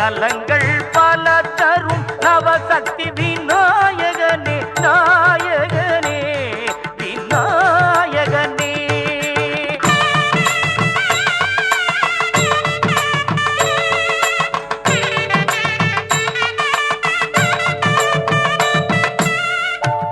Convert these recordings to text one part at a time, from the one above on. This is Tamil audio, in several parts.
நலங்கள் பல தரும் நவசக்தி விநாயகனே நாயகனே விநாயகனே.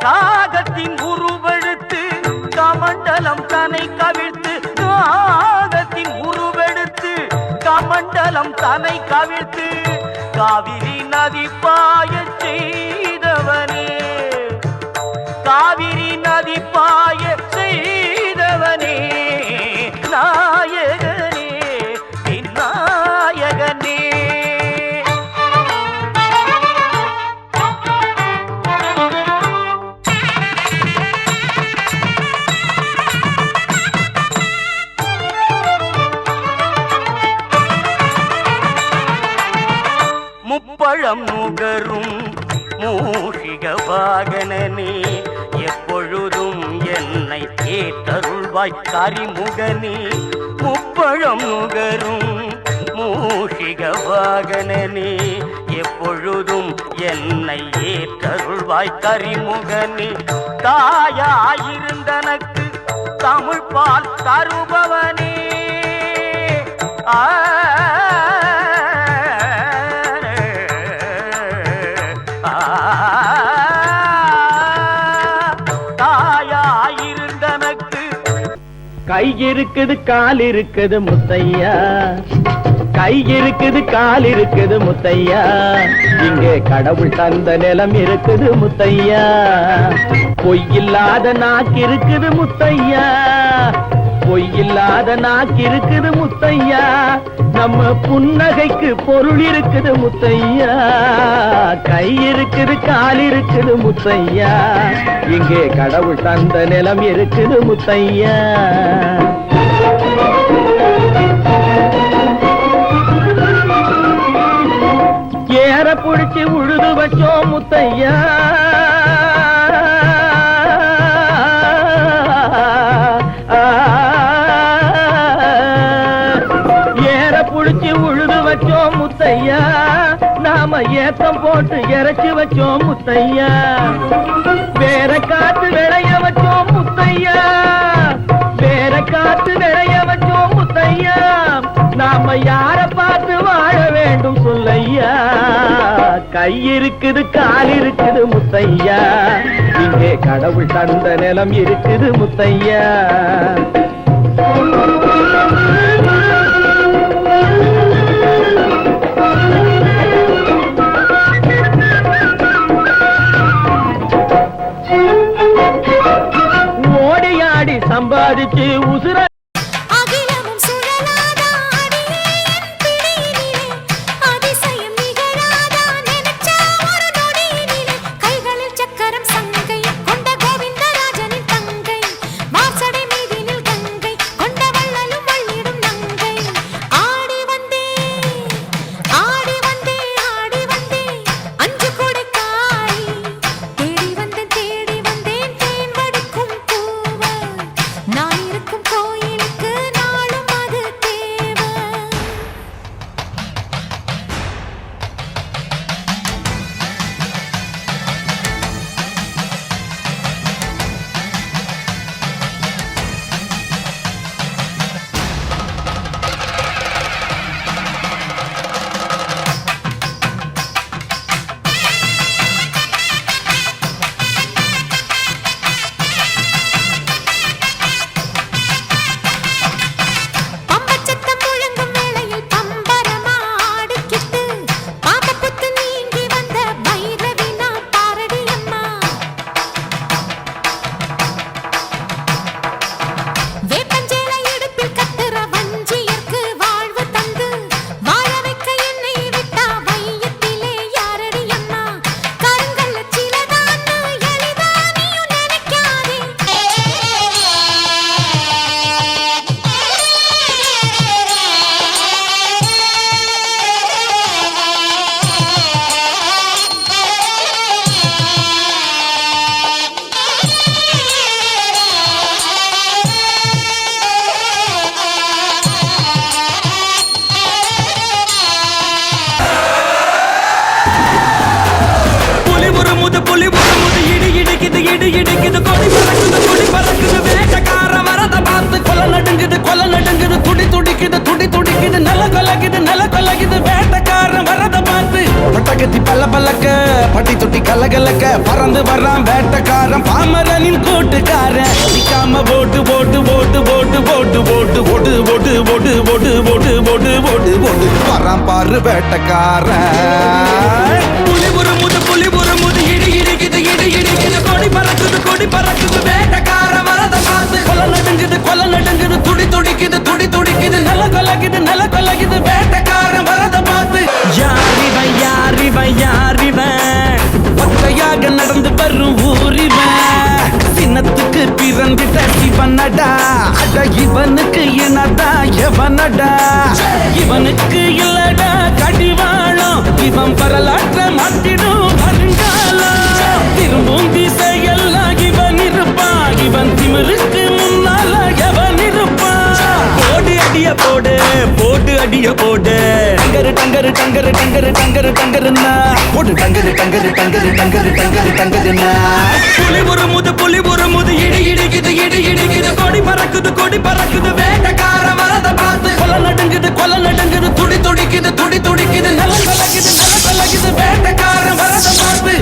நாகத்தின் உருவெடுத்து கமண்டலம் தன்னை கவிழ்த்து, நாகத்தின் உருவெடுத்து கமண்டலம் தன்னை கவிழ்த்து, காவிரி நதி பாய செய்தவனே, காவிரி நதி பாய செய்தவனே நாயகனே விநாயகனே. முப்பழம் நுகரும் மூஷிக வாகனனே, எப்பொழுதும் என்னை ஏற்றருள்வாய் கரிமுகனே. முப்பழம் நுகரும் மூஷிக வாகனனே, எப்பொழுதும் என்னை ஏற்றருள்வாய் கரிமுகனே. தாயாயிருந்தனக்கு தமிழ் பால் தருபவனே, தாயாயிருந்தனக்கு கை இருக்குது கால் இருக்குது முத்தையா, கை இருக்குது கால் இருக்குது முத்தையா, இங்கே கடவுள் தந்த நிலம் இருக்குது முத்தையா. பொய்யில்லாத நாக்கு இருக்குது முத்தையா, பொய்யில்லாத நாக்கு இருக்குது முத்தையா, நம்ம புன்னகைக்கு பொருள் இருக்குது முத்தையா. கை இருக்குது கால் இருக்குது முத்தையா, இங்கே கடவுள் தந்த நிலம் இருக்குது முத்தையா. ஏற புடிச்சு உழுது வச்சோம் முத்தையா, ஏற புடிச்சு உழுது வச்சோம் முத்தையா, நாம ஏத்தம் போட்டு இறைச்சி வச்சோம் முத்தையா. வேற காத்து விளைய வச்சோம் முத்தையா, வேற காத்து விளைய வச்சோம் முத்தையா, நாம யார பார்த்து வாழ வேண்டும் சொல்லையா. கை இருக்குது கால் இருக்குது முத்தையா, இங்கே கடவுள் தந்த நிலம் இருக்குது முத்தையா. ஓடியாடி சம்பாதிச்சு உசுர நான் இருக்கும் கோயில் புலி புறமுது இடி இடிக்குது இடி இடிக்குது கொடி பறக்குது வேட்டக்கார வரத பார்த்து கொலை நடுங்குது துடி துடிக்குது நில கொலகுது வேட்டக்காரன் வரத பார்த்து பட்டகத்தி பல்ல பல்லக்க பட்டி தொட்டி கலகலக்க பறந்து வர்றான் வேட்டக்காரன் பாமரனின் கூட்டுக்காரன் நிக்காம போட்டு வரான் பாரு வேட்டக்காரன் புலி புறமுது இடி இடிக்குது கொடி பறக்குது வேட்டக்காரன் வரத பார்த்து கொலை நடுங்குது துடி துடிக்குது நில கொலகுது வேட்டக்காரன் வரத பார்த்து யாரிவன் ஒத்தையாக நடந்து வரும் ஊரிவன் சின்னத்துக்கு பிறந்திட்ட சிவனடா அட இவனுக்கு என்னடா எவனடா இவனுக்கு இல்லடா கடிவாளம் இவன் வரலாற்ற மாட்டிடும் வருங்காலம் திரும்பும் திசையெல்லாம் இவன் இருப்பான் இவன் திமிருக்கு முன்னால எவன் இருப்பான் போடு அடிய போடு டங்கருன்னா போடு டங்கருன்னா புலி புறமுது இடி இடிக்குது கொடி பறக்குது வேட்டக்கார வரத பார்த்து கொலை நடுங்குது துடி துடிக்குது நில கொலகுது வேட்டக்கார வரத பார்த்து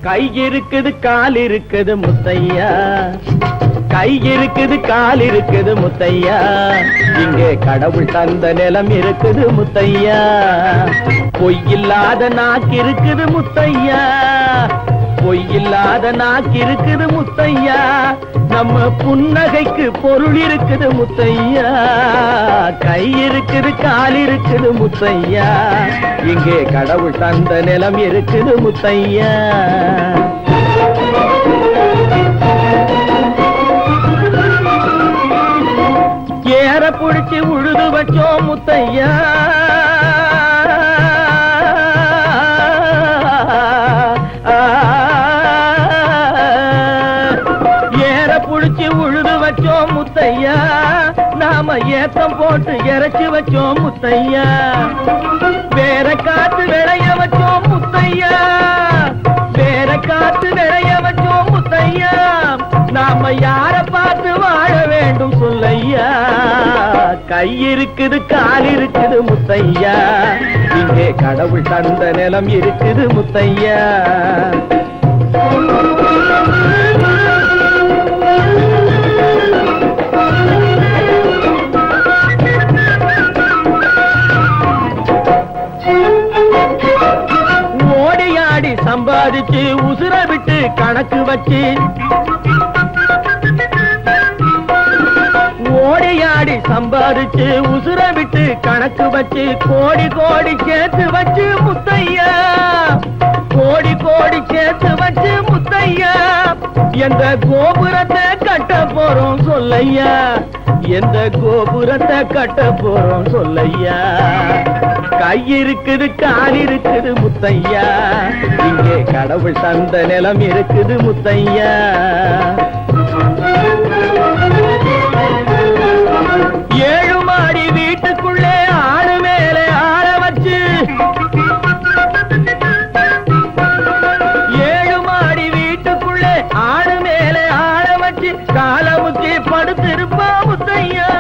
கை இருக்குது கால் இருக்குது முத்தையா கை இருக்குது கால் இருக்குது முத்தையா இங்கே கடவுள் தந்த நிலம் இருக்குது முத்தையா பொய்யில்லாத நாக்கு இருக்குது முத்தையா பொய்யில்லாத நாக்கு இருக்குது முத்தையா நம்ம புன்னகைக்கு பொருள் இருக்குது முத்தையா கை இருக்குது கால் இருக்குது முத்தையா இங்கே கடவுள் தந்த நிலம் இருக்குது முத்தையா ஏற புடிச்சு உழுது வச்சோம் முத்தையா ஏற புடிச்சு உழுது வச்சோம் முத்தையா நாம ஏத்தம் போட்டு இறச்சி வச்சோம் முத்தையா வேற காத்து விளைய வச்சோம் முத்தையா வேற காத்து விளைய வச்சோம் முத்தையா நாம யார பார்த்து வாழ வேண்டும் சொல்லையா கை இருக்குது கால் இருக்குது முத்தையா இங்கே கடவுள் தந்த நிலம் இருக்குது முத்தையா ஓடியாடி சம்பாதிச்சு உசுர விட்டு கணக்கு வச்சு ஓடியாடி சம்பாதிச்சு உசுர விட்டு கணக்கு வச்சு கோடி கோடி சேர்த்து வச்சு முத்தையா கோடி கோடி சேர்த்து வச்சு முத்தையா எந்த கோபுரத்தை கட்ட போறோம் சொல்லையா எந்த கோபுரத்தை கட்ட போறோம் சொல்லையா கை இருக்குது கால் இருக்குது முத்தையா இங்கே கடவுள் தந்த நிலம் இருக்குது முத்தையா ஏழு மாடி வீட்டுக்குள்ளே ஆடு மேலே ஆள வச்சு ஏழு மாடி வீட்டுக்குள்ளே ஆடு மேலே ஆள வச்சு காலமுக்கி படுத்திருப்பா முத்தையா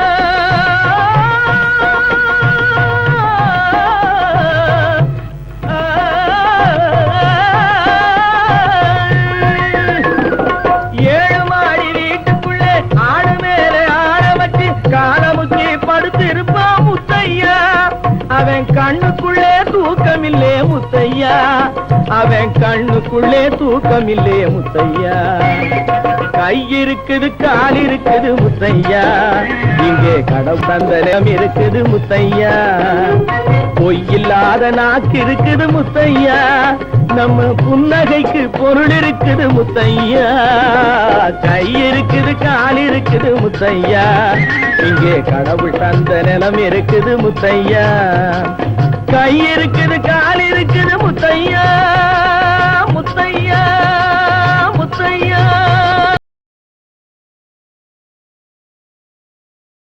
ஏழு மாடி வீட்டுக்குள்ளே ஆடு மேலே ஆள வச்சு காலமுக்கி படுத்திருப்பா முத்தையா அவன் கண்ணுக்குள்ளே தூக்கமில்லே முத்தையா அவன் கண்ணுக்குள்ளே தூக்கம் இல்லையே முத்தையா கை இருக்குது கால் இருக்குது முத்தையா இங்கே கடவுள் தந்தனம் இருக்குது முத்தையா பொய்யில்லாத நாக்கு இருக்குது முத்தையா நம்ம புன்னகைக்கு பொருள் இருக்குது முத்தையா கை இருக்குது கால் இருக்குது முத்தையா இங்கே கடவுள் தந்த நிலம் இருக்குது முத்தையா கை இருக்குது கால் இருக்குது முத்தையா